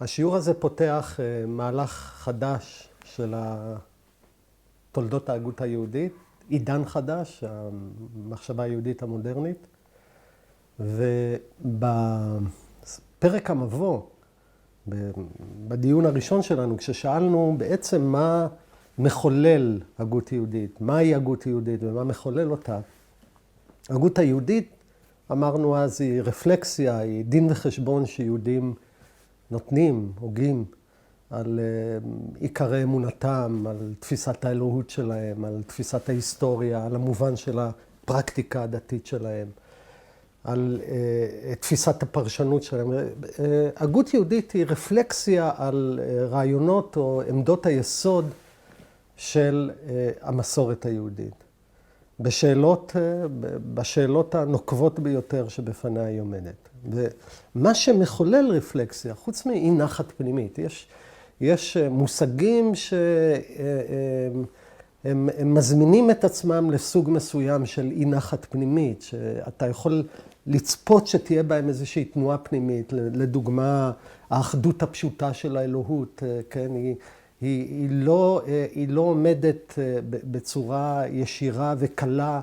השיעור הזה פותח מהלך חדש של תולדות ההגות היהודית, עידן חדש, המחשבה היהודית המודרנית. ובפרק המבוא, בדיון הראשון שלנו, כששאלנו בעצם מה מחולל הגות יהודית, מהי הגות יהודית ומה מחולל אותה, הגות היהודית, אמרנו אז, היא רפלקסיה, היא דין וחשבון שיהודים נותנים, הוגים, על עיקרי אמונתם, על תפיסת האלוהות שלהם, על תפיסת ההיסטוריה, על המובן של הפרקטיקה הדתית שלהם, על תפיסת הפרשנות שלהם. הגות יהודית היא רפלקסיה על רעיונות או עמדות היסוד של המסורת היהודית. בשאלות הנוקבות ביותר שבפניה היא עומדת. ומה שמחולל רפלקסיה, חוץ מאי נחת פנימית, יש מושגים שהם מזמינים את עצמם לסוג מסוים של אי נחת פנימית, שאתה יכול לצפות שתהיה בהם איזושהי תנועה פנימית, לדוגמה, האחדות הפשוטה של האלוהות, כן, היא לא עומדת בצורה ישירה וקלה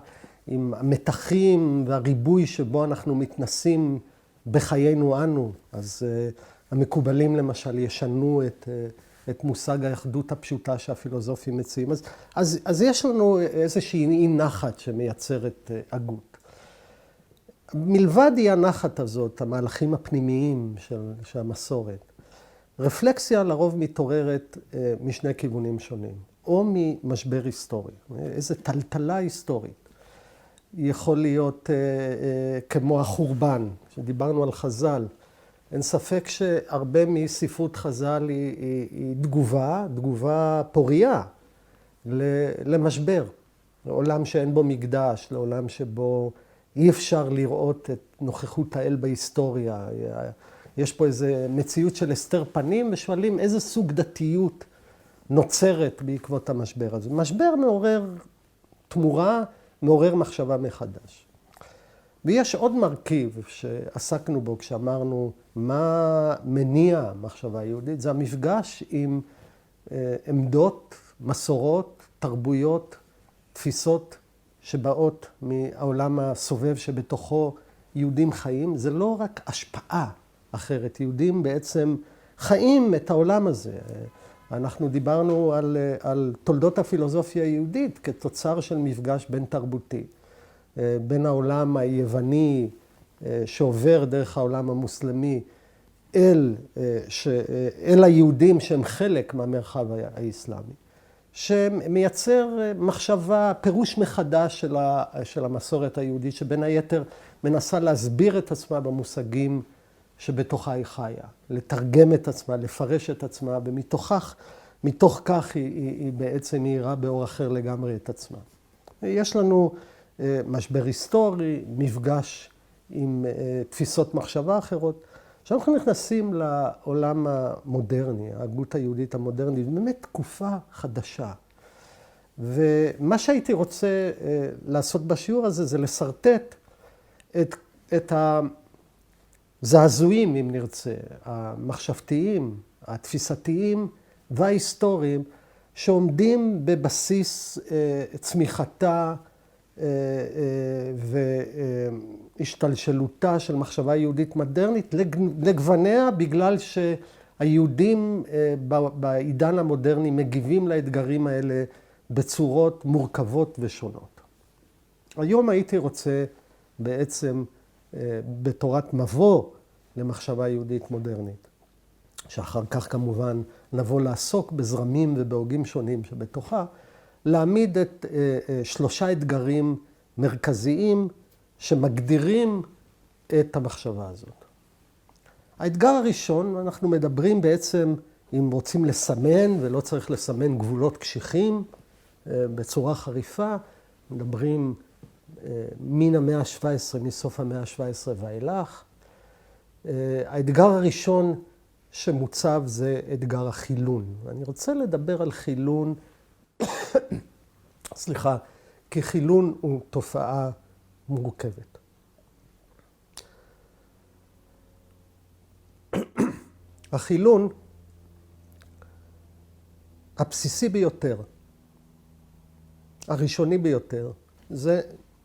עם המתחים והריבוי שבו אנחנו מתנסים בחיינו אנו. אז המקובלים למשל ישנו את מושג האחדות הפשוטה שהפילוסופים מציעים. אז יש לנו איזושהי אי נחת שמייצרת הגות. מלבד אי הנחת הזאת, המהלכים הפנימיים של המסורת, רפלקסיה לרוב מתעוררת משני כיוונים שונים, או ממשבר היסטורי, איזו טלטלה היסטורית. יכול להיות כמו החורבן, שדיברנו על חז"ל. אין ספק שהרבה מספרות חז"ל היא תגובה פוריה למשבר, לעולם שאין בו מקדש, לעולם שבו אי אפשר לראות את נוכחות האל בהיסטוריה. יש פה איזו מציאות של הסתר פנים, ושואלים איזה סוג דתיות נוצרת בעקבות המשבר הזה. משבר מעורר תמורה, מעורר מחשבה מחדש. ויש עוד מרכיב שעסקנו בו כשאמרנו מה מניע מחשבה יהודית, זה המפגש עם עמדות, מסורות, תרבויות, תפיסות שבאות מהעולם הסובב שבתוכו יהודים חיים. זה לא רק השפעה אחרת, יהודים בעצם חיים את העולם הזה. אנחנו דיברנו על תולדות הפילוסופיה היהודית כתוצר של מפגש בין תרבותי. בין העולם היווני שעובר דרך העולם המוסלמי אל היהודים שהם חלק מהמרחב האסלאמי, שמייצר מחשבה, פירוש מחדש של המסורת היהודית, שבין היתר מנסה להסביר את עצמה במושגים שבתוכה היא חיה, לתרגם את עצמה, לפרש את עצמה, ומתוך כך היא בעצם מאירה באור אחר לגמרי את עצמה. יש לנו משבר היסטורי, מפגש עם תפיסות מחשבה אחרות. עכשיו אנחנו נכנסים לעולם המודרני, ההגות היהודית המודרנית, באמת תקופה חדשה. ומה שהייתי רוצה לעשות בשיעור הזה זה לסרטט את הזעזועים, אם נרצה, המחשבתיים, התפיסתיים וההיסטוריים, שעומדים בבסיס צמיחתה והשתלשלותה של מחשבה יהודית מודרנית לגווניה, בגלל שהיהודים בעידן המודרני מגיבים לאתגרים האלה בצורות מורכבות ושונות. היום הייתי רוצה בעצם בתורת מבוא למחשבה יהודית מודרנית, שאחר כך כמובן נבוא לעסוק בזרמים ובהוגים שונים שבתוכה, להעמיד את שלושה אתגרים מרכזיים שמגדירים את המחשבה הזאת. האתגר הראשון, אנחנו מדברים בעצם, אם רוצים לסמן, ולא צריך לסמן גבולות קשיחים בצורה חריפה, מדברים מן המאה ה-17, מסוף המאה ה-17 ואילך. האתגר הראשון שמוצב זה אתגר החילון. אני רוצה לדבר על חילון, כי חילון הוא תופעה מורכבת. החילון הבסיסי ביותר, הראשוני ביותר, זה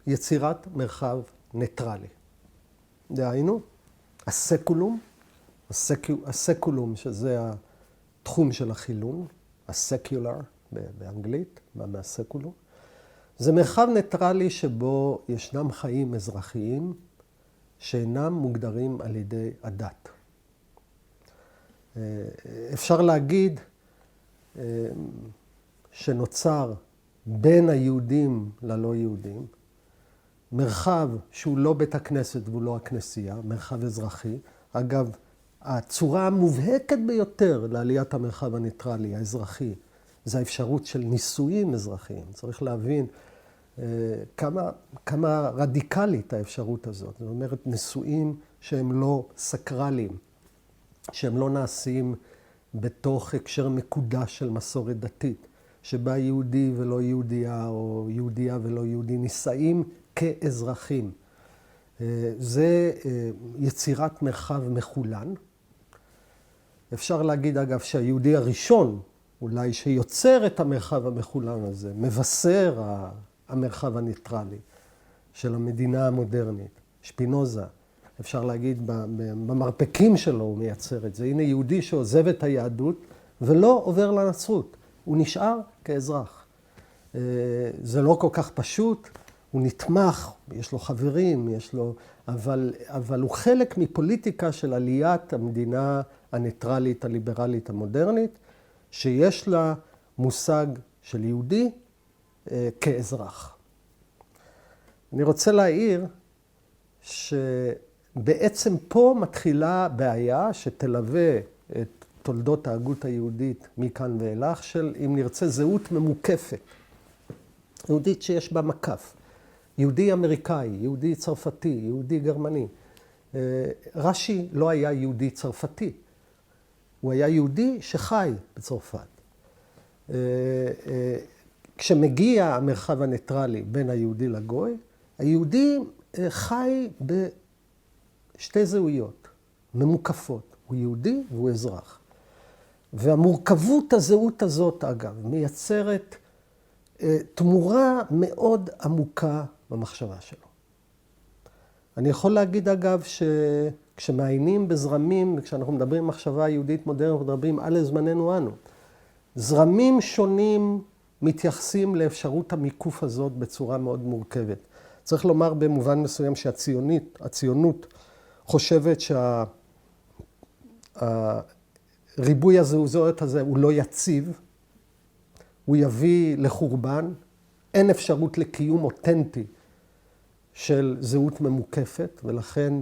יצירת מרחב ניטרלי. דהיינו, הסקולום, שזה התחום של החילון, הסקולר באנגלית, מהסקולום, זה מרחב ניטרלי שבו ישנם חיים אזרחיים שאינם מוגדרים על ידי הדת. אפשר להגיד שנוצר בין היהודים ללא יהודים, מרחב שהוא לא בית הכנסת והוא לא הכנסייה, מרחב אזרחי. אגב, הצורה המובהקת ביותר לעליית המרחב הניטרלי, האזרחי, זה האפשרות של נישואים אזרחיים. צריך להבין כמה רדיקלית האפשרות הזאת. זאת אומרת, נישואים שהם לא סקרליים, שהם לא נעשים בתוך הקשר מקודש של מסורת דתית, שבה יהודי ולא יהודייה, או יהודייה ולא יהודי, נישאים כאזרחים. זה יצירת מרחב מחולן. אפשר להגיד, אגב, שהיהודי הראשון, אולי שיוצר את המרחב המחולן הזה, מבשר המרחב הניטרלי של המדינה המודרנית, שפינוזה. אפשר להגיד, במרפקים שלו הוא מייצר את זה. הנה יהודי שעוזב את היהדות ולא עובר לנצרות. הוא נשאר כאזרח. זה לא כל כך פשוט, הוא נתמך, יש לו חברים, אבל הוא חלק מפוליטיקה של עליית המדינה הניטרלית, הליברלית, המודרנית, שיש לה מושג של יהודי כאזרח. אני רוצה להעיר שבעצם פה מתחילה בעיה שתלווה את תולדות ההגות היהודית מכאן ואילך של, אם נרצה, זהות ממוקפת. יהודית שיש בה מקף. יהודי אמריקאי, יהודי צרפתי, יהודי גרמני. רש"י לא היה יהודי צרפתי. הוא היה יהודי שחי בצרפת. כשמגיע המרחב הניטרלי בין היהודי לגוי, היהודי חי בשתי זהויות ממוקפות. הוא יהודי והוא אזרח. והמורכבות הזהות הזאת, אגב, מייצרת תמורה מאוד עמוקה במחשבה שלו. אני יכול להגיד, אגב, שכשמעיינים בזרמים, כשאנחנו מדברים מחשבה יהודית מודרנית, אנחנו מדברים על זמננו אנו. זרמים שונים מתייחסים לאפשרות המיקוף הזאת בצורה מאוד מורכבת. צריך לומר במובן מסוים שהציונות חושבת שהריבוי הזהויות הזה הוא לא יציב, הוא יביא לחורבן, אין אפשרות לקיום אותנטי של זהות ממוקפת, ולכן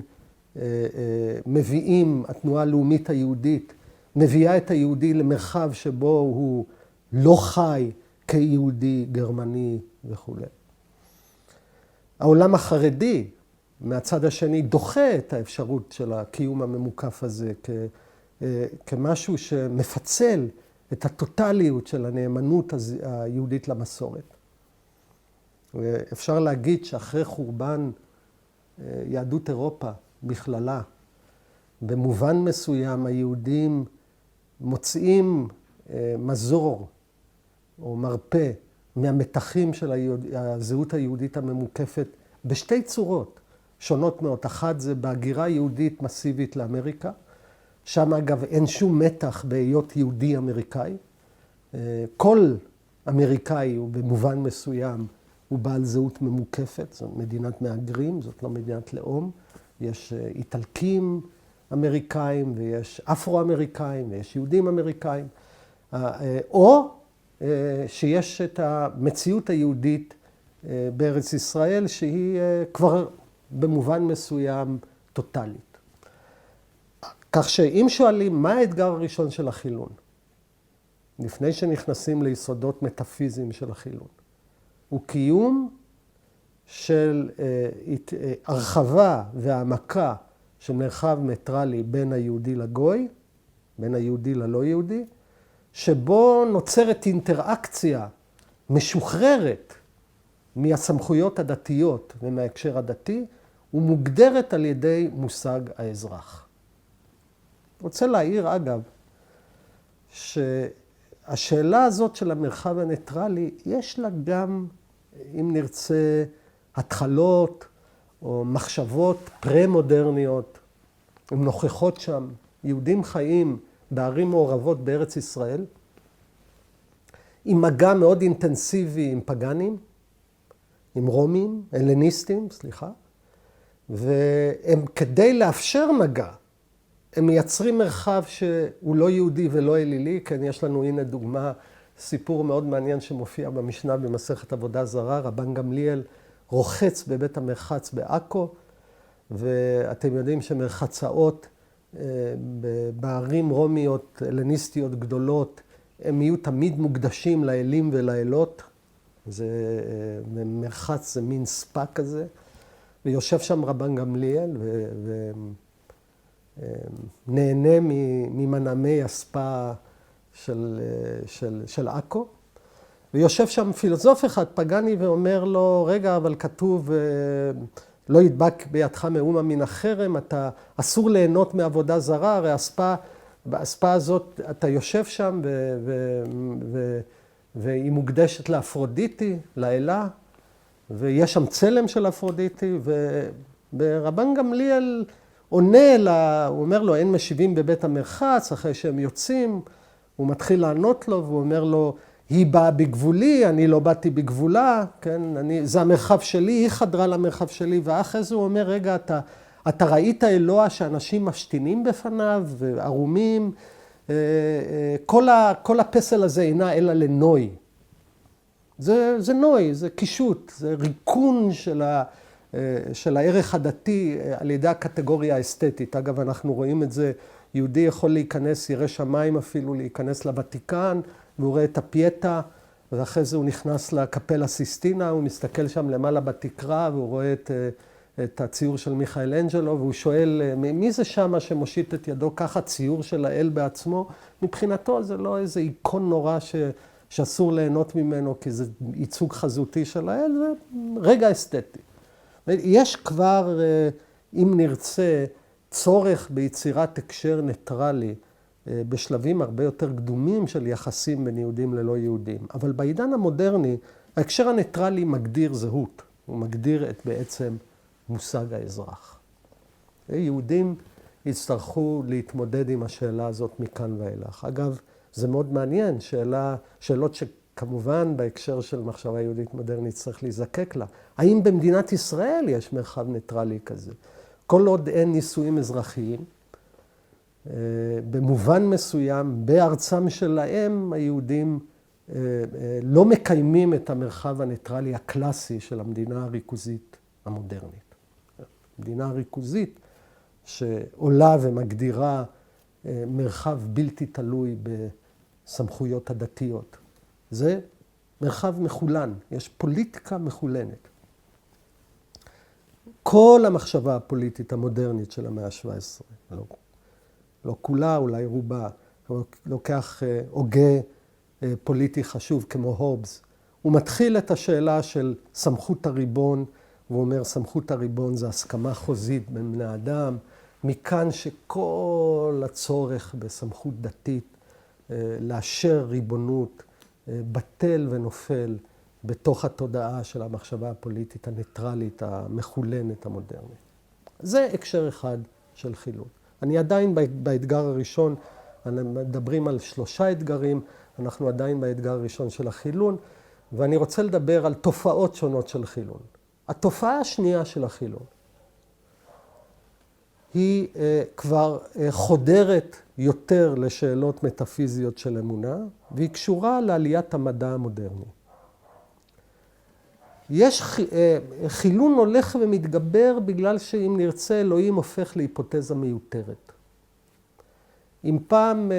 מביאים, התנועה הלאומית היהודית, מביאה את היהודי למרחב שבו הוא לא חי כיהודי גרמני וכו'. העולם החרדי, מהצד השני, דוחה את האפשרות של הקיום הממוקף הזה כמשהו שמפצל את הטוטליות של הנאמנות היהודית למסורת. אפשר להגיד שאחרי חורבן יהדות אירופה בכללה, במובן מסוים היהודים מוצאים מזור או מרפא מהמתחים של הזהות היהודית הממוקפת בשתי צורות שונות מאוד. אחת זה בהגירה יהודית מסיבית לאמריקה, שם אגב אין שום מתח בהיות יהודי אמריקאי. כל אמריקאי הוא במובן מסוים הוא בעל זהות ממוקפת, זאת מדינת מהגרים, זאת לא מדינת לאום. יש איטלקים אמריקאים ויש אפרו-אמריקאים ויש יהודים אמריקאים. או שיש את המציאות היהודית בארץ ישראל שהיא כבר במובן מסוים טוטלית. כך שאם שואלים מה האתגר הראשון של החילון, לפני שנכנסים ליסודות מטאפיזיים של החילון, הוא קיום של הרחבה והעמקה של מרחב ניטרלי בין היהודי לגוי, בין היהודי ללא יהודי, שבו נוצרת אינטראקציה משוחררת מהסמכויות הדתיות ומההקשר הדתי, ומוגדרת על ידי מושג האזרח. רוצה להעיר, אגב, שהשאלה הזאת של המרחב הניטרלי, יש לה גם, אם נרצה, התחלות או מחשבות פרה-מודרניות, הן נוכחות שם. יהודים חיים בערים מעורבות בארץ ישראל, עם מגע מאוד אינטנסיבי עם פגנים, עם רומים, הלניסטים, סליחה, והם כדי לאפשר מגע, הם מייצרים מרחב שהוא לא יהודי ולא אלילי, כן, יש לנו הנה דוגמה, סיפור מאוד מעניין שמופיע במשנה במסכת עבודה זרה, רבן גמליאל רוחץ בבית המרחץ בעכו, ואתם יודעים שמרחצאות בערים רומיות, הלניסטיות גדולות, הם יהיו תמיד מוקדשים לאלים ולאלות. זה מרחץ, זה מין ספא כזה. ויושב שם רבן גמליאל ונהנה ממנעמי הספא של עכו. ויושב שם פילוסוף אחד, פגני, ואומר לו, רגע, אבל כתוב, לא ידבק בידך מאומה מן החרם, אתה אסור ליהנות מעבודה זרה, הרי הספא הזאת, אתה יושב שם והיא מוקדשת לאפרודיטי, לאלה, ויש שם צלם של אפרודיטי, ורבן גמליאל עונה לה, הוא אומר לו, אין משיבים בבית המרחץ, אחרי שהם יוצאים, הוא מתחיל לענות לו, והוא אומר לו, היא באה בגבולי, אני לא באתי בגבולה, כן? זה המרחב שלי, היא חדרה למרחב שלי, ואחרי זה הוא אומר, רגע, אתה ראית אלוה שאנשים משתינים בפניו, וערומים, כל הפסל הזה אינה אלא לנוי. זה נוי, זה קישוט, זה ריקון של הערך הדתי על ידי הקטגוריה האסתטית. אגב, אנחנו רואים את זה, יהודי יכול להיכנס, ירא שמיים אפילו, להיכנס לוותיקן, והוא רואה את הפייטה, ואחרי זה הוא נכנס לקפלה סיסטינה, הוא מסתכל שם למעלה בתקרה, והוא רואה את הציור של מיכאל אנג'לו, והוא שואל, מי זה שמה שמושיט את ידו ככה, ציור של האל בעצמו? מבחינתו זה לא איזה איקון נורא שאסור ליהנות ממנו, כי זה ייצוג חזותי של האל, זה רגע אסתטי. יש כבר, אם נרצה, צורך ביצירת הקשר ניטרלי, בשלבים הרבה יותר קדומים של יחסים בין יהודים ללא יהודים. אבל בעידן המודרני, ההקשר הניטרלי מגדיר זהות. הוא מגדיר את בעצם מושג האזרח. יהודים יצטרכו להתמודד עם השאלה הזאת מכאן ואילך. אגב, זה מאוד מעניין, שאלות שכמובן בהקשר של מחשבה יהודית מודרנית צריך להיזקק לה. האם במדינת ישראל יש מרחב ניטרלי כזה? כל עוד אין נישואים אזרחיים, במובן מסוים, בארצם שלהם, היהודים לא מקיימים את המרחב הניטרלי הקלאסי של המדינה הריכוזית המודרנית. מדינה הריכוזית שעולה ומגדירה מרחב בלתי תלוי בסמכויות הדתיות. זה מרחב מחולן, יש פוליטיקה מחולנת. כל המחשבה הפוליטית המודרנית של המאה ה-17, לא כולה, אולי רובה, לוקח הוגה פוליטי חשוב כמו הובס. הוא מתחיל את השאלה של סמכות הריבון, והוא אומר, סמכות הריבון זה הסכמה חוזית בין בני אדם, מכאן שכל הצורך בסמכות דתית לאשר ריבונות בטל ונופל בתוך התודעה של המחשבה הפוליטית הניטרלית, המחולנת, המודרנית. זה הקשר אחד של חילון. אני עדיין באתגר הראשון, מדברים על 3 אתגרים, אנחנו עדיין באתגר הראשון של החילון, ואני רוצה לדבר על תופעות שונות של חילון. התופעה השנייה של החילון היא כבר חודרת יותר לשאלות מטאפיזיות של אמונה, והיא קשורה לעליית המדע המודרני. חילון הולך ומתגבר בגלל שאם נרצה אלוהים הופך להיפותזה מיותרת. אם פעם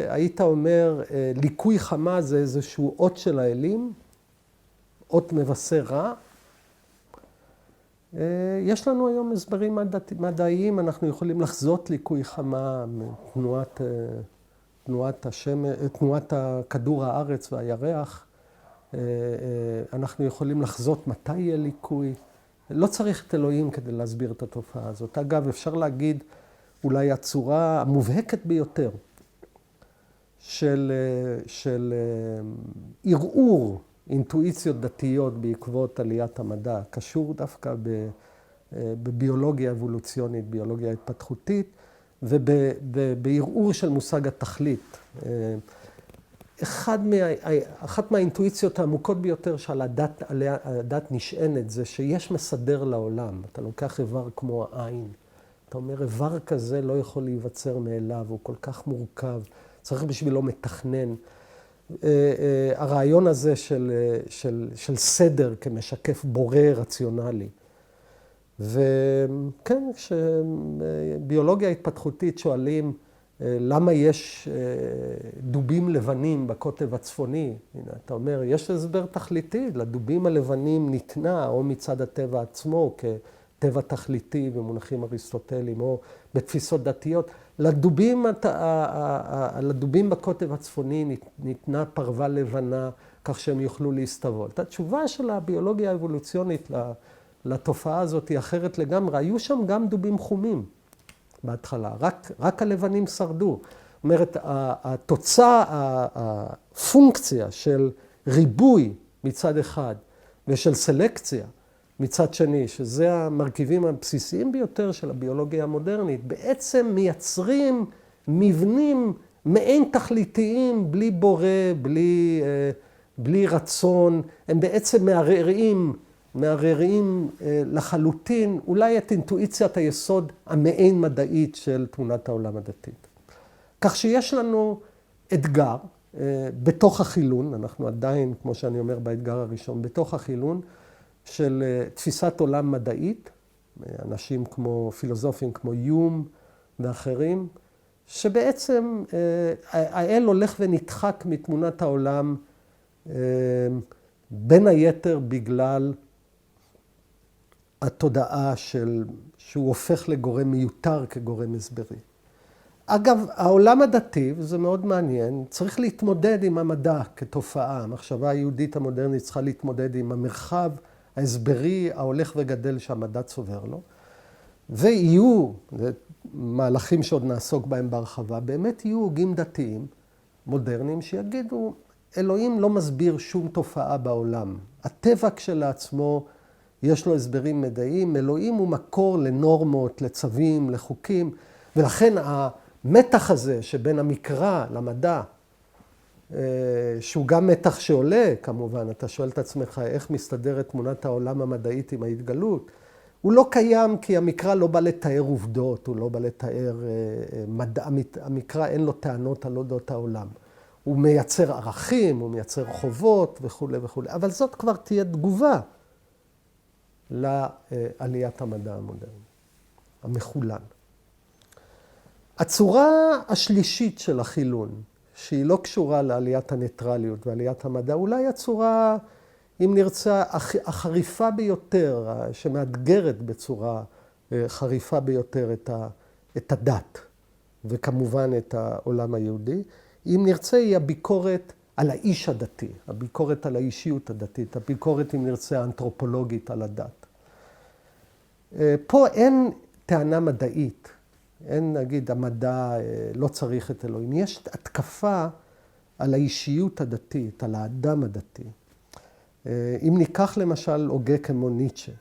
היית אומר ליקוי חמה זה איזשהו אות של האלים, אות מבשר רע, יש לנו היום הסברים מדעיים, אנחנו יכולים לחזות ליקוי חמה מתנועת כדור הארץ והירח. אנחנו יכולים לחזות מתי יהיה ליקוי. לא צריך את אלוהים כדי להסביר את התופעה הזאת. אגב, אפשר להגיד, אולי הצורה המובהקת ביותר של ערעור אינטואיציות דתיות בעקבות עליית המדע, קשור דווקא בביולוגיה אבולוציונית, ביולוגיה התפתחותית, ובערעור של מושג התכלית. אחת מהאינטואיציות העמוקות ביותר שעל הדת נשענת זה שיש מסדר לעולם. אתה לוקח איבר כמו העין. אתה אומר, איבר כזה לא יכול להיווצר מאליו, הוא כל כך מורכב, צריך בשבילו מתכנן. הרעיון הזה של סדר כמשקף בורא רציונלי. וכן, כשביולוגיה התפתחותית שואלים למה יש דובים לבנים בקוטב הצפוני, הנה, אתה אומר, יש הסבר תכליתי, לדובים הלבנים ניתנה או מצד הטבע עצמו כטבע תכליתי במונחים אריסטוטליים או בתפיסות דתיות. לדובים בקוטב הצפוני ניתנה פרווה לבנה כך שהם יוכלו להסתוות. התשובה של הביולוגיה האבולוציונית לתופעה הזאת היא אחרת לגמרי. היו שם גם דובים חומים בהתחלה, רק הלבנים שרדו. זאת אומרת, התוצאה, הפונקציה של ריבוי מצד אחד ושל סלקציה מצד שני, שזה המרכיבים הבסיסיים ביותר של הביולוגיה המודרנית, בעצם מייצרים מבנים מעין תכליתיים, בלי בורא, בלי רצון. הם בעצם מערערים לחלוטין, אולי את אינטואיציית היסוד המעין מדעית של תמונת העולם הדתית. כך שיש לנו אתגר בתוך החילון, אנחנו עדיין, כמו שאני אומר באתגר הראשון, בתוך החילון, של תפיסת עולם מדעית, אנשים כמו פילוסופים כמו יום ואחרים, שבעצם האל הולך ונדחק מתמונת העולם בין היתר בגלל התודעה שהוא הופך לגורם מיותר כגורם הסברי. אגב, העולם הדתי, וזה מאוד מעניין, צריך להתמודד עם המדע כתופעה. המחשבה היהודית המודרנית צריכה להתמודד עם המרחב ההסברי ההולך וגדל שהמדע צובר לו. ויהיו, מהלכים שעוד נעסוק בהם בהרחבה, באמת יהיו הוגים דתיים מודרניים שיגידו, אלוהים לא מסביר שום תופעה בעולם. הטבע כשלעצמו יש לו הסברים מדעיים, אלוהים הוא מקור לנורמות, לצווים, לחוקים, ולכן המתח הזה שבין המקרא למדע, שהוא גם מתח שעולה, כמובן, אתה שואל את עצמך איך מסתדרת תמונת העולם המדעית עם ההתגלות, הוא לא קיים כי המקרא לא בא לתאר עובדות, הוא לא בא לתאר מדע, המקרא אין לו טענות על אודות העולם. הוא מייצר ערכים, הוא מייצר חובות וכו' וכו'. אבל זאת כבר תהיה תגובה לעליית המדע המודרני, המחולן. הצורה השלישית של החילון, שהיא לא קשורה לעליית הניטרליות ועליית המדע, אולי הצורה, אם נרצה, החריפה ביותר, שמאתגרת בצורה חריפה ביותר את הדת, וכמובן את העולם היהודי, אם נרצה, היא הביקורת על האיש הדתי, הביקורת על האישיות הדתית, הביקורת, אם נרצה, האנתרופולוגית על הדת. פה אין טענה מדעית, אין, נגיד, המדע לא צריך את אלוהים. יש התקפה על האישיות הדתית, על האדם הדתי. אם ניקח למשל הוגה כמו ניטשה,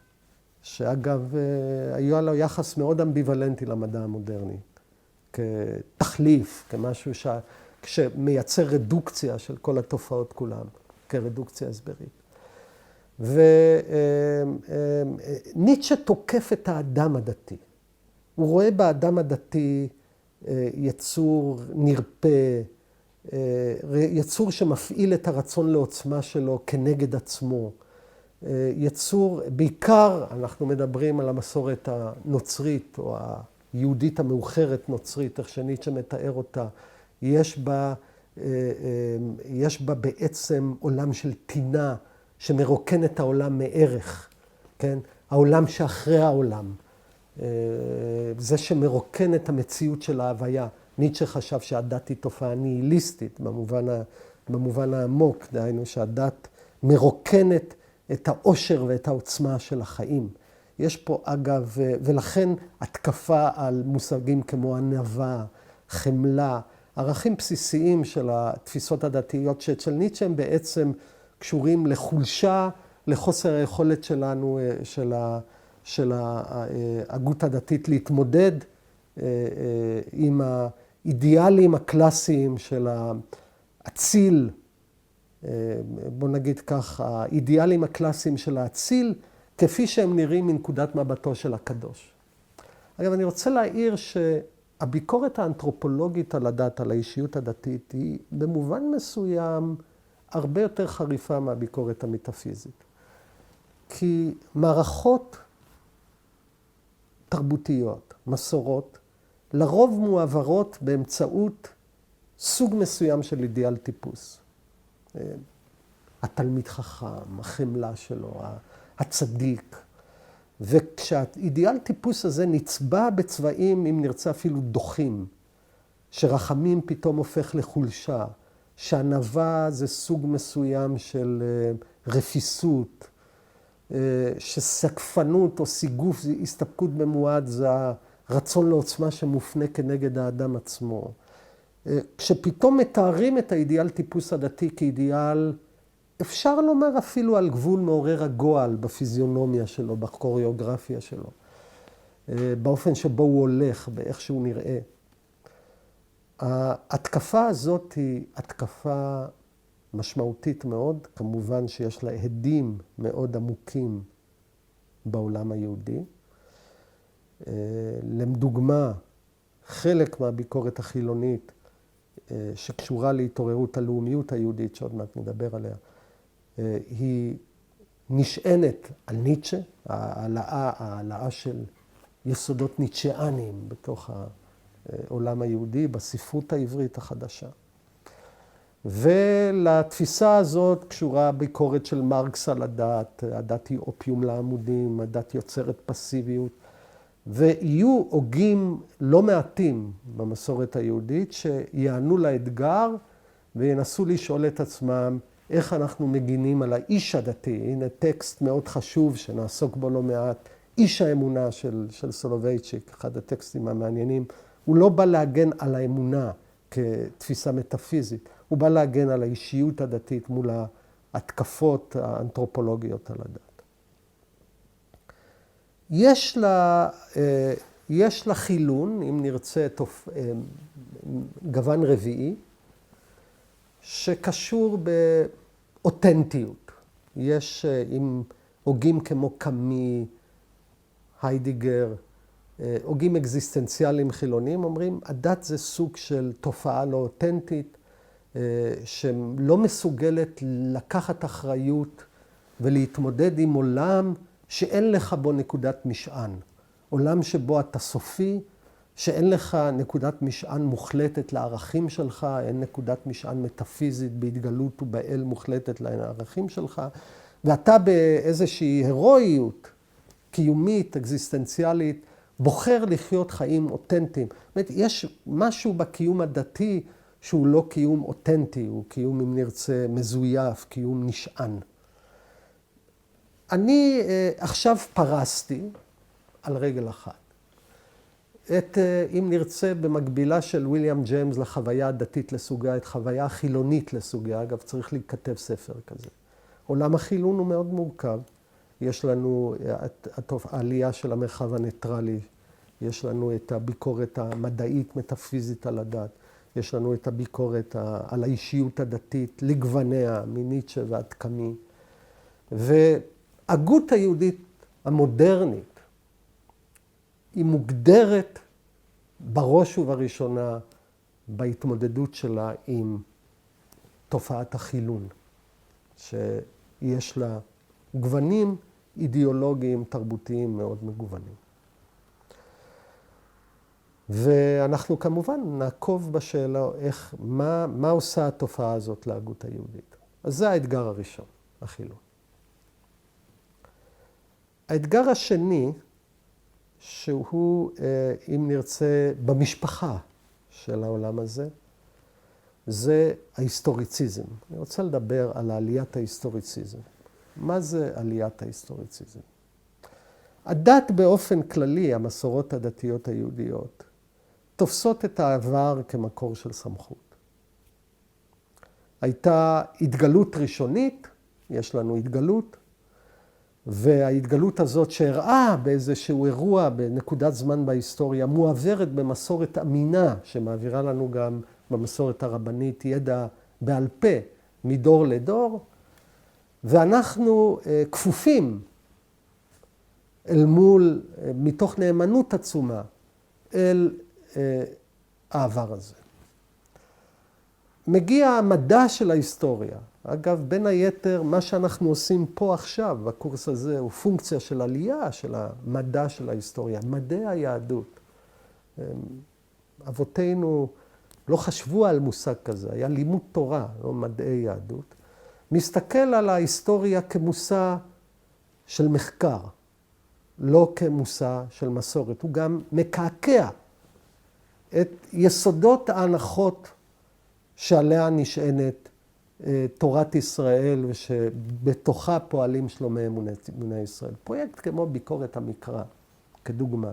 שאגב, היה לו יחס מאוד אמביוולנטי למדע המודרני, כתחליף, כמשהו שמייצר רדוקציה של כל התופעות כולם, כרדוקציה הסברית. וניטשה תוקף את האדם הדתי. הוא רואה באדם הדתי יצור נרפה, יצור שמפעיל את הרצון לעוצמה שלו כנגד עצמו. יצור, בעיקר אנחנו מדברים על המסורת הנוצרית או היהודית המאוחרת נוצרית, איך שניטשה מתאר אותה. יש בה בעצם עולם של טינה שמרוקן את העולם מערך, כן? העולם שאחרי העולם. זה שמרוקן את המציאות של ההוויה. ניטשה חשב שהדת היא תופעה ניהיליסטית, במובן העמוק, דהיינו שהדת מרוקנת את העושר ואת העוצמה של החיים. יש פה אגב, ולכן התקפה על מושגים כמו ענווה, חמלה, ערכים בסיסיים של התפיסות הדתיות שאצל ניטשה הם בעצם קשורים לחולשה, לחוסר היכולת שלנו, של ההגות הדתית להתמודד עם האידיאלים הקלאסיים של האציל, בוא נגיד כך, האידיאלים הקלאסיים של האציל, כפי שהם נראים מנקודת מבטו של הקדוש. אגב, אני רוצה להעיר שהביקורת האנתרופולוגית על הדת, על האישיות הדתית, היא במובן מסוים הרבה יותר חריפה מהביקורת המטאפיזית. כי מערכות תרבותיות, מסורות, לרוב מועברות באמצעות סוג מסוים של אידיאל טיפוס. התלמיד חכם, החמלה שלו, הצדיק. וכשהאידיאל טיפוס הזה נצבע בצבעים, אם נרצה אפילו דוחים, שרחמים פתאום הופך לחולשה, שענווה זה סוג מסוים של רפיסות, שסקפנות או סיגוף, הסתפקות במועד, זה הרצון לעוצמה שמופנה כנגד האדם עצמו. כשפתאום מתארים את האידיאל טיפוס הדתי כאידיאל, אפשר לומר אפילו על גבול מעורר הגועל בפיזיונומיה שלו, בקוריאוגרפיה שלו, באופן שבו הוא הולך, באיך שהוא נראה. ההתקפה הזאת היא התקפה משמעותית מאוד, כמובן שיש לה הדים מאוד עמוקים בעולם היהודי. לדוגמה, חלק מהביקורת החילונית שקשורה להתעוררות הלאומיות היהודית, שעוד מעט נדבר עליה, היא נשענת על ניטשה, העלאה של יסודות ניטשיאניים בתוך העולם היהודי, בספרות העברית החדשה. ולתפיסה הזאת קשורה ביקורת של מרקס על הדת, הדת היא אופיום לעמודים, הדת יוצרת פסיביות, ויהיו הוגים לא מעטים במסורת היהודית שיענו לאתגר וינסו לשאול את עצמם איך אנחנו מגינים על האיש הדתי. הנה טקסט מאוד חשוב שנעסוק בו לא מעט, איש האמונה של סולובייצ'יק, אחד הטקסטים המעניינים. הוא לא בא להגן על האמונה כתפיסה מטאפיזית, הוא בא להגן על האישיות הדתית מול ההתקפות האנתרופולוגיות על הדת. יש לה חילון, אם נרצה, גוון רביעי, שקשור באותנטיות. יש עם הוגים כמו קאמי, היידיגר, הוגים אקזיסטנציאליים חילונים, אומרים, הדת זה סוג של תופעה לא אותנטית, שלא מסוגלת לקחת אחריות ולהתמודד עם עולם שאין לך בו נקודת משען. עולם שבו אתה סופי, שאין לך נקודת משען מוחלטת לערכים שלך, אין נקודת משען מטאפיזית בהתגלות ובאל מוחלטת לערכים שלך, ואתה באיזושהי הירואיות קיומית, אקזיסטנציאלית, בוחר לחיות חיים אותנטיים. זאת אומרת, יש משהו בקיום הדתי שהוא לא קיום אותנטי, הוא קיום, אם נרצה, מזויף, קיום נשען. אני עכשיו פרסתי על רגל אחת אם נרצה, במקבילה של ויליאם ג'יימס לחוויה הדתית לסוגיה, את חוויה החילונית לסוגיה. אגב, צריך להיכתב ספר כזה. עולם החילון הוא מאוד מורכב. יש לנו העלייה של המרחב הניטרלי, יש לנו את הביקורת המדעית, מטאפיזית על הדת, יש לנו את הביקורת על האישיות הדתית, לגווניה, מניטשה ועד קאמי. וההגות היהודית המודרנית, היא מוגדרת בראש ובראשונה בהתמודדות שלה עם תופעת החילון, שיש לה גוונים אידיאולוגיים, תרבותיים מאוד מגוונים. ואנחנו כמובן נעקוב בשאלה מה עושה התופעה הזאת להגות היהודית. אז זה האתגר הראשון, החילון. האתגר השני, שהוא, אם נרצה, במשפחה של העולם הזה, זה ההיסטוריציזם. אני רוצה לדבר על עליית ההיסטוריציזם. מה זה עליית ההיסטוריציזם? הדת באופן כללי, המסורות הדתיות היהודיות, תופסות את העבר כמקור של סמכות. הייתה התגלות ראשונית, יש לנו התגלות, וההתגלות הזאת שהראה באיזשהו אירוע, בנקודת זמן בהיסטוריה, מועברת במסורת אמינה, שמעבירה לנו גם במסורת הרבנית ידע בעל פה מדור לדור, ואנחנו כפופים אל מול, מתוך נאמנות עצומה, אל העבר הזה. מגיע המדע של ההיסטוריה. אגב, בין היתר, מה שאנחנו עושים פה עכשיו, בקורס הזה, הוא פונקציה של עלייה של המדע של ההיסטוריה, מדעי היהדות. אבותינו לא חשבו על מושג כזה, היה לימוד תורה, לא מדעי יהדות. מסתכל על ההיסטוריה כמושא של מחקר, לא כמושא של מסורת. הוא גם מקעקע את יסודות ההנחות שעליה נשענת תורת ישראל, ושבתוכה פועלים שלומי אמוני ישראל. פרויקט כמו ביקורת המקרא, כדוגמה,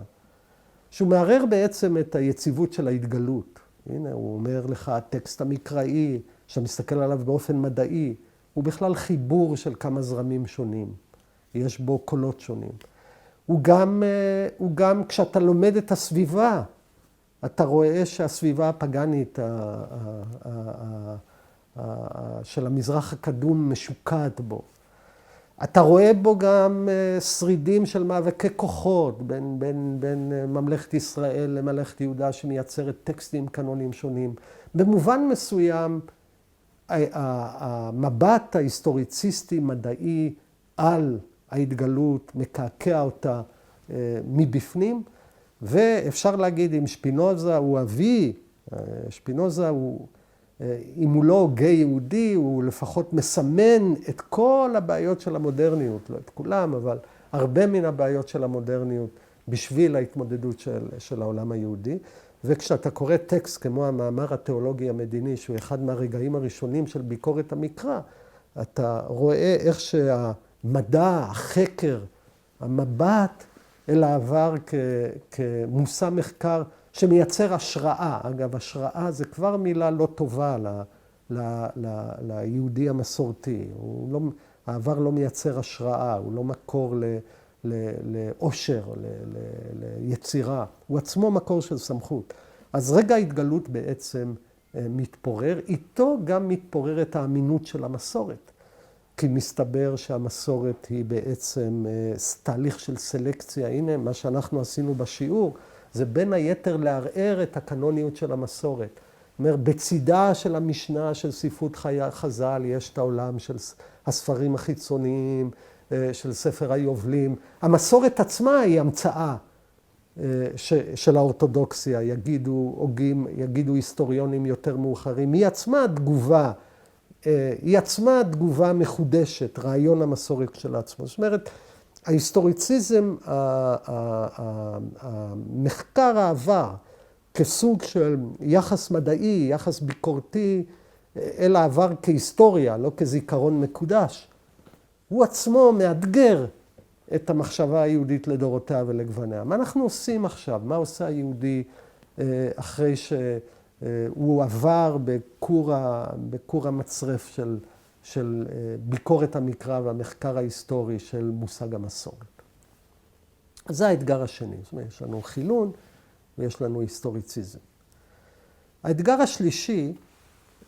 שהוא מערער בעצם את היציבות של ההתגלות. הנה, הוא אומר לך, הטקסט המקראי, שאתה מסתכל עליו באופן מדעי, הוא בכלל חיבור של כמה זרמים שונים. יש בו קולות שונים. הוא גם כשאתה לומד את הסביבה, אתה רואה שהסביבה הפגנית של המזרח הקדום משוקעת בו. אתה רואה בו גם שרידים של מאבקי כוחות בין ממלכת ישראל לממלכת יהודה שמייצרת טקסטים קנונים שונים. במובן מסוים, המבט ההיסטוריציסטי-מדעי על ההתגלות מקעקע אותה מבפנים, ואפשר להגיד אם שפינוזה הוא אבי, שפינוזה הוא, אם הוא לא הוגה יהודי, הוא לפחות מסמן את כל הבעיות של המודרניות, לא את כולם, אבל הרבה מן הבעיות של המודרניות בשביל ההתמודדות של העולם היהודי. וכשאתה קורא טקסט כמו המאמר התיאולוגי המדיני, שהוא אחד מהרגעים הראשונים של ביקורת המקרא, אתה רואה איך שהמדע, החקר, המבט אל העבר כמושא מחקר שמייצר השראה. אגב, השראה זה כבר מילה לא טובה ליהודי המסורתי. העבר לא מייצר השראה, הוא לא מקור לאושר, ליצירה. הוא עצמו מקור של סמכות. אז רגע ההתגלות בעצם מתפורר. איתו גם מתפוררת האמינות של המסורת. כי מסתבר שהמסורת היא בעצם תהליך של סלקציה. הנה, מה שאנחנו עשינו בשיעור, זה בין היתר לערער את הקנוניות של המסורת. זאת אומרת, בצידה של המשנה של ספרות חז"ל, יש את העולם של הספרים החיצוניים, של ספר היובלים. המסורת עצמה היא המצאה של האורתודוקסיה, יגידו היסטוריונים יותר מאוחרים. היא עצמה תגובה מחודשת, רעיון המסורת של עצמו. זאת אומרת, ההיסטוריציזם, המחקר העבר, כסוג של יחס מדעי, יחס ביקורתי, אל העבר כהיסטוריה, לא כזיכרון מקודש, הוא עצמו מאתגר את המחשבה היהודית לדורותיה ולגווניה. מה אנחנו עושים עכשיו? מה עושה היהודי אחרי שהוא עבר בכור המצרף של ביקורת המקרא והמחקר ההיסטורי של מושג המסורת? אז זה האתגר השני. זאת אומרת, יש לנו חילון ויש לנו היסטוריציזם. האתגר השלישי,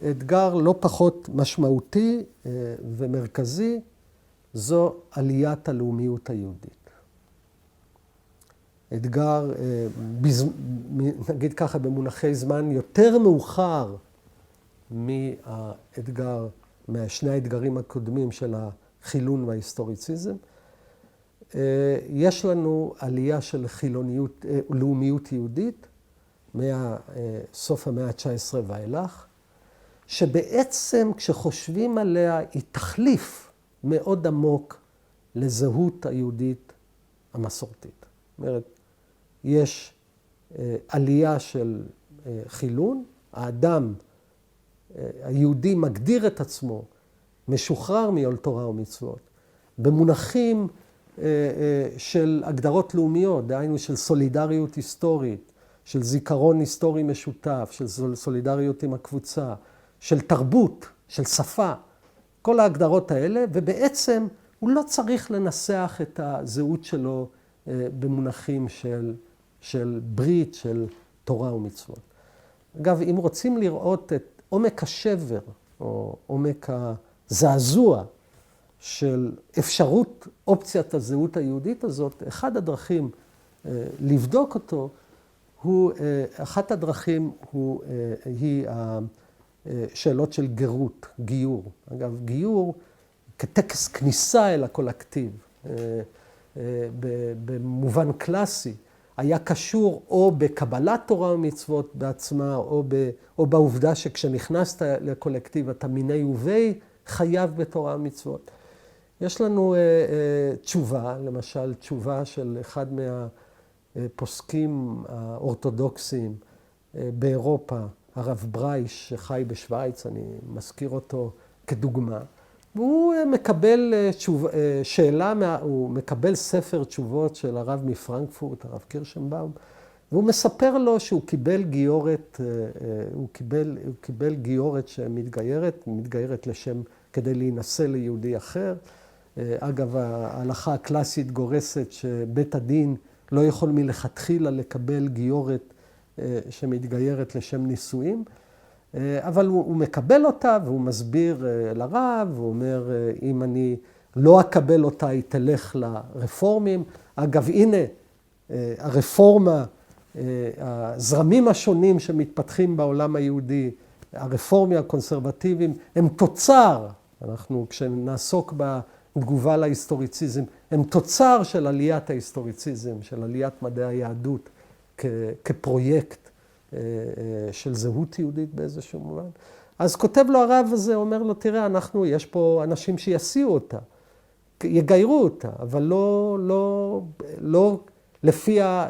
אתגר לא פחות משמעותי ומרכזי, זו עליית הלאומיות היהודית. אתגר, נגיד ככה, במונחי זמן יותר מאוחר משני האתגרים הקודמים של החילון וההיסטוריציזם. יש לנו עלייה של לאומיות יהודית, מסוף המאה ה-19 ואילך, שבעצם כשחושבים עליה היא תחליף מאוד עמוק לזהות היהודית המסורתית. זאת אומרת, יש עלייה של חילון, האדם היהודי מגדיר את עצמו משוחרר מעול תורה ומצוות, במונחים של הגדרות לאומיות, דהיינו של סולידריות היסטורית, של זיכרון היסטורי משותף, של סולידריות עם הקבוצה, של תרבות, של שפה, כל ההגדרות האלה, ובעצם הוא לא צריך לנסח את הזהות שלו במונחים של ברית, של תורה ומצוות. אגב, אם רוצים לראות את עומק השבר, או עומק הזעזוע של אפשרות אופציית הזהות היהודית הזאת, לבדוק אותו, אחת הדרכים היא שאלות של גרות, גיור. אגב, גיור כטקס כניסה אל הקולקטיב, במובן קלאסי, היה קשור או בקבלת תורה ומצוות בעצמה, או בעובדה שכשנכנסת לקולקטיב אתה מיני ובי חייב בתורה ומצוות. יש לנו תשובה, למשל תשובה של אחד מהפוסקים האורתודוקסיים באירופה, הרב ברייש, שחי בשוויץ, אני מזכיר אותו כדוגמה. והוא מקבל הוא מקבל ספר תשובות של הרב מפרנקפורט, הרב קירשנבאום, והוא מספר לו שהוא קיבל גיורת, הוא קיבל גיורת שמתגיירת לשם כדי להינשא ליהודי אחר. אגב, ההלכה הקלאסית גורסת שבית הדין לא יכול מלכתחילה לקבל גיורת שמתגיירת לשם נישואים. אבל הוא מקבל אותה והוא מסביר לרב, הוא אומר, אם אני לא אקבל אותה, היא תלך לרפורמים. אגב, הנה, הרפורמה, הזרמים השונים שמתפתחים בעולם היהודי, הרפורמים הקונסרבטיביים, הם תוצר, אנחנו כשנעסוק בתגובה להיסטוריציזם, הם תוצר של עליית ההיסטוריציזם, של עליית מדעי היהדות כפרויקט של זהות יהודית באיזשהו מובן. אז כותב לו הרב הזה, אומר לו, תראה, יש פה אנשים שיסיעו אותה, יגיירו אותה, אבל לא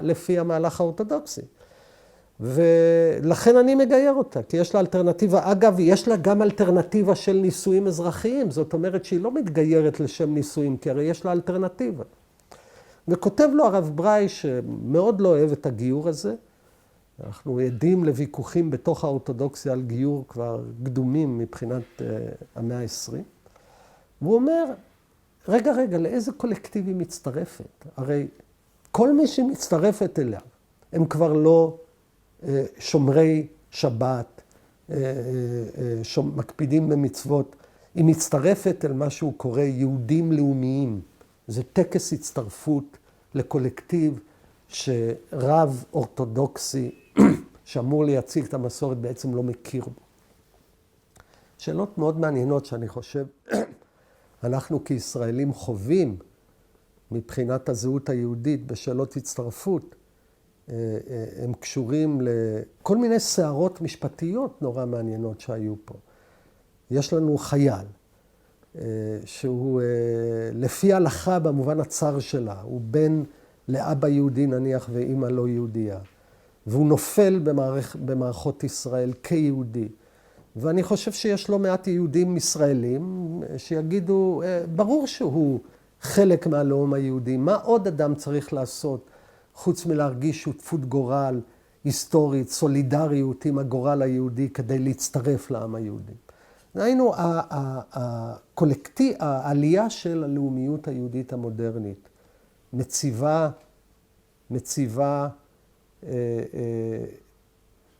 לפי המהלך האורתודוקסי. ולכן אני מגייר אותה, כי יש לה אלטרנטיבה. אגב, יש לה גם אלטרנטיבה של נישואים אזרחיים, זאת אומרת שהיא לא מתגיירת לשם נישואים, כי הרי יש לה אלטרנטיבה. וכותב לו הרב ברייש, שמאוד לא אוהב את הגיור הזה, אנחנו עדים לוויכוחים בתוך האורתודוקסיה על גיור כבר קדומים מבחינת המאה ה-20. והוא אומר, רגע, לאיזה קולקטיב היא מצטרפת? הרי כל מי שמצטרפת אליה, הם כבר לא שומרי שבת, מקפידים במצוות. היא מצטרפת אל מה שהוא קורא יהודים לאומיים. זה טקס הצטרפות לקולקטיב שרב אורתודוקסי שאמור להציג את המסורת בעצם לא מכיר בו. שאלות מאוד מעניינות שאני חושב אנחנו כישראלים חווים מבחינת הזהות היהודית בשאלות הצטרפות, הם קשורים לכל מיני סערות משפטיות נורא מעניינות שהיו פה. יש לנו חייל שהוא לפי ההלכה במובן הצר שלה, הוא בן לאבא יהודי נניח ואמא לא יהודייה, והוא נופל במערכות ישראל כיהודי. ואני חושב שיש לא מעט יהודים ישראלים שיגידו, ברור שהוא חלק מהלאום היהודי, מה עוד אדם צריך לעשות חוץ מלהרגיש שותפות גורל היסטורית, סולידריות עם הגורל היהודי כדי להצטרף לעם היהודי. היינו, העלייה של הלאומיות היהודית המודרנית מציבה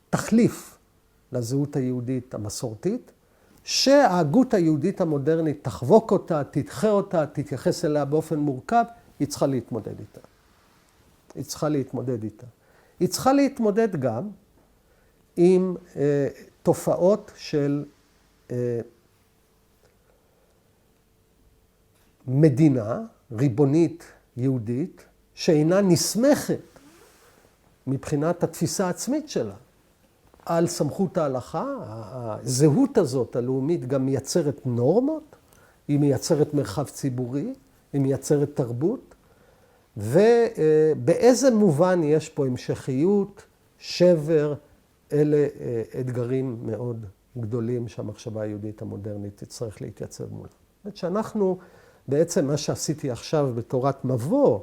תחליף לזהות היהודית המסורתית, שההגות היהודית המודרנית תחבוק אותה, תדחה אותה, תתייחס אליה באופן מורכב, היא צריכה להתמודד איתה. היא צריכה להתמודד גם עם תופעות של מדינה ריבונית יהודית, שאינה נסמכת מבחינת התפיסה העצמית שלה על סמכות ההלכה. הזהות הזאת הלאומית גם מייצרת נורמות, היא מייצרת מרחב ציבורי, היא מייצרת תרבות, ובאיזה מובן יש פה המשכיות, שבר, אלה אתגרים מאוד גדולים שהמחשבה היהודית המודרנית תצטרך להתייצב מולה. זאת אומרת שאנחנו בעצם מה שעשיתי עכשיו בתורת מבוא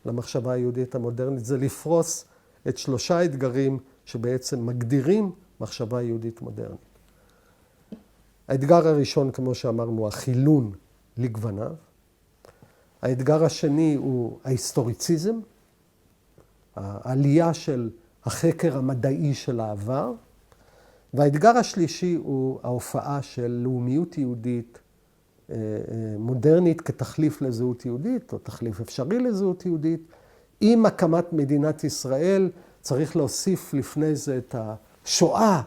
למחשבה היהודית המודרנית, זה לפרוס את 3 אתגרים שבעצם מגדירים מחשבה יהודית מודרנית. האתגר הראשון, כמו שאמרנו, החילון לגווניו. האתגר השני הוא ההיסטוריציזם, העלייה של החקר המדעי של העבר. והאתגר השלישי הוא ההופעה של לאומיות יהודית מודרנית כתחליף לזהות יהודית, או תחליף אפשרי לזהות יהודית. עם הקמת מדינת ישראל צריך להוסיף לפני זה את השואה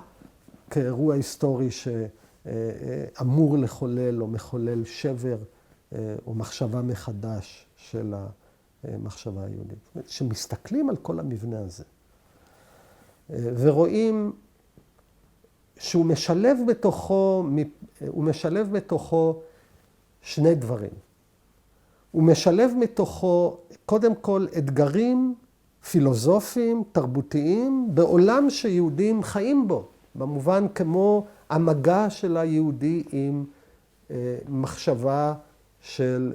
כאירוע היסטורי שאמור לחולל או מחולל שבר או מחשבה מחדש של המחשבה היהודית. זאת אומרת, שמסתכלים על כל המבנה הזה ורואים שהוא משלב בתוכו 2 דברים. הוא משלב מתוכו קודם כל אתגרים פילוסופיים, תרבותיים, בעולם שיהודים חיים בו, במובן כמו המגע של היהודי עם מחשבה של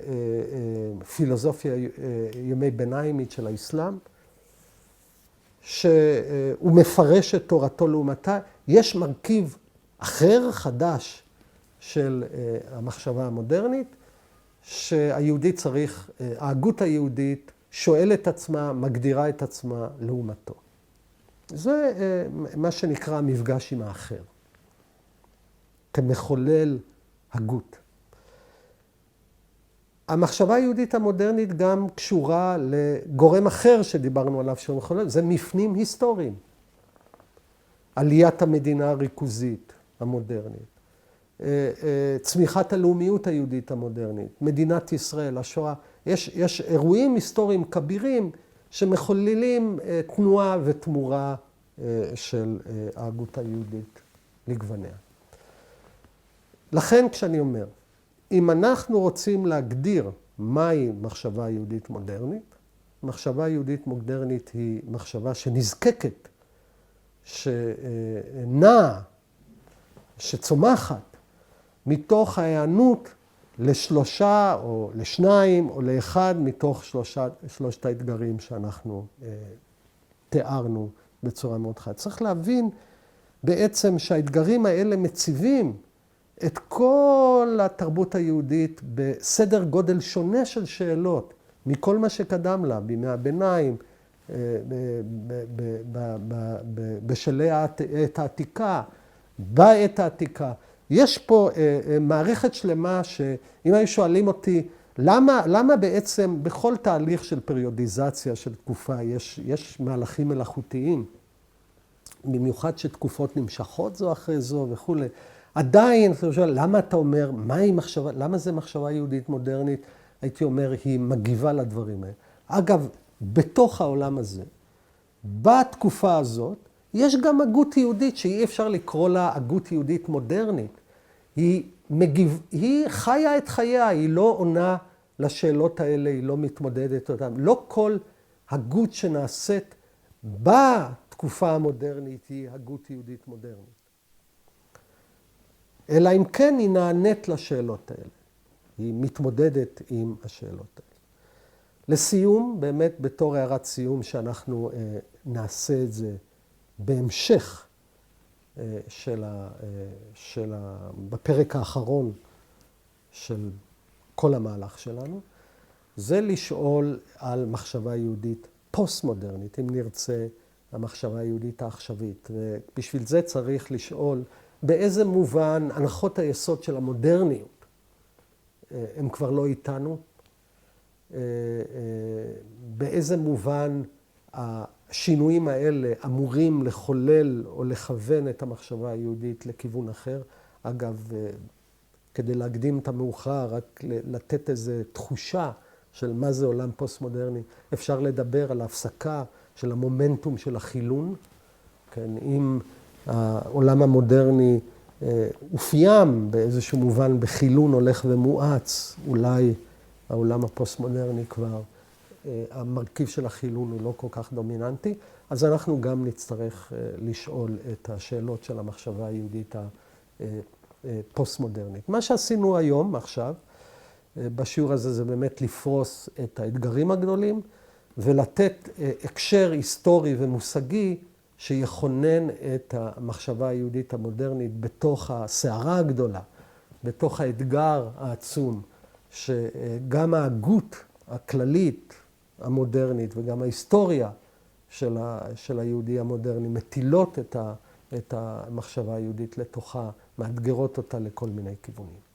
פילוסופיה ימי ביניימית של האסלאם, שהוא מפרש את תורתו לעומתה. יש מרכיב אחר, חדש, של המחשבה המודרנית, שהיהודי צריך, ההגות היהודית שואלת את עצמה, מגדירה את עצמה לעומתו. זה מה שנקרא המפגש עם האחר, כמחולל הגות. המחשבה היהודית המודרנית גם קשורה לגורם אחר שדיברנו עליו שהוא מחולל, זה מפנים היסטוריים. עליית המדינה הריכוזית המודרנית, צמיחת הלאומיות היהודית המודרנית, מדינת ישראל, השואה. יש אירועים היסטוריים כבירים שמחוללים תנועה ותמורה של ההגות היהודית לגווניה. לכן כשאני אומר, אם אנחנו רוצים להגדיר מהי מחשבה יהודית מודרנית, מחשבה יהודית מודרנית היא מחשבה שנזקקת, שנעה, שצומחת מתוך ההיענות לשלושה או לשניים או לאחד מתוך שלושת האתגרים שאנחנו תיארנו בצורה מאוד חדה. צריך להבין בעצם שהאתגרים האלה מציבים את כל התרבות היהודית בסדר גודל שונה של שאלות מכל מה שקדם לה, בימי הביניים, בשלהי העת העתיקה, בעת העתיקה. יש פה מערכת שלמה שאם היו שואלים אותי, למה בעצם בכל תהליך של פריודיזציה של תקופה יש מהלכים מלאכותיים, במיוחד שתקופות נמשכות זו אחרי זו וכו'. עדיין, אתה שואל, למה אתה אומר, למה זה מחשבה יהודית מודרנית? הייתי אומר, היא מגיבה לדברים האלה. אגב, בתוך העולם הזה, בתקופה הזאת, יש גם הגות יהודית שאי אפשר לקרוא לה הגות יהודית מודרנית. היא חיה את חייה, היא לא עונה לשאלות האלה, היא לא מתמודדת אותן. לא כל הגות שנעשית בתקופה המודרנית היא הגות יהודית מודרנית. אלא אם כן היא נענית לשאלות האלה. היא מתמודדת עם השאלות האלה. לסיום, באמת בתור הערת סיום שאנחנו נעשה את זה בהמשך בפרק האחרון של כל המהלך שלנו, זה לשאול על מחשבה יהודית פוסט-מודרנית, אם נרצה, המחשבה היהודית העכשווית. ובשביל זה צריך לשאול באיזה מובן הנחות היסוד של המודרניות הם כבר לא איתנו, באיזה מובן השינויים האלה אמורים לחולל או לכוון את המחשבה היהודית לכיוון אחר. אגב, כדי להקדים את המאוחר, רק לתת איזו תחושה של מה זה עולם פוסט-מודרני, אפשר לדבר על ההפסקה של המומנטום של החילון. כן, אם העולם המודרני אופיים באיזשהו מובן בחילון הולך ומואץ, אולי העולם הפוסט-מודרני כבר, המרכיב של החילון הוא לא כל כך דומיננטי, אז אנחנו גם נצטרך לשאול את השאלות של המחשבה היהודית הפוסט-מודרנית. מה שעשינו היום, עכשיו, בשיעור הזה זה באמת לפרוס את האתגרים הגדולים, ולתת הקשר היסטורי ומושגי שיכונן את המחשבה היהודית המודרנית בתוך הסערה הגדולה, בתוך האתגר העצום, שגם ההגות הכללית המודרנית וגם ההיסטוריה של היהודי המודרני מטילות את המחשבה היהודית לתוכה, מאתגרות אותה לכל מיני כיוונים.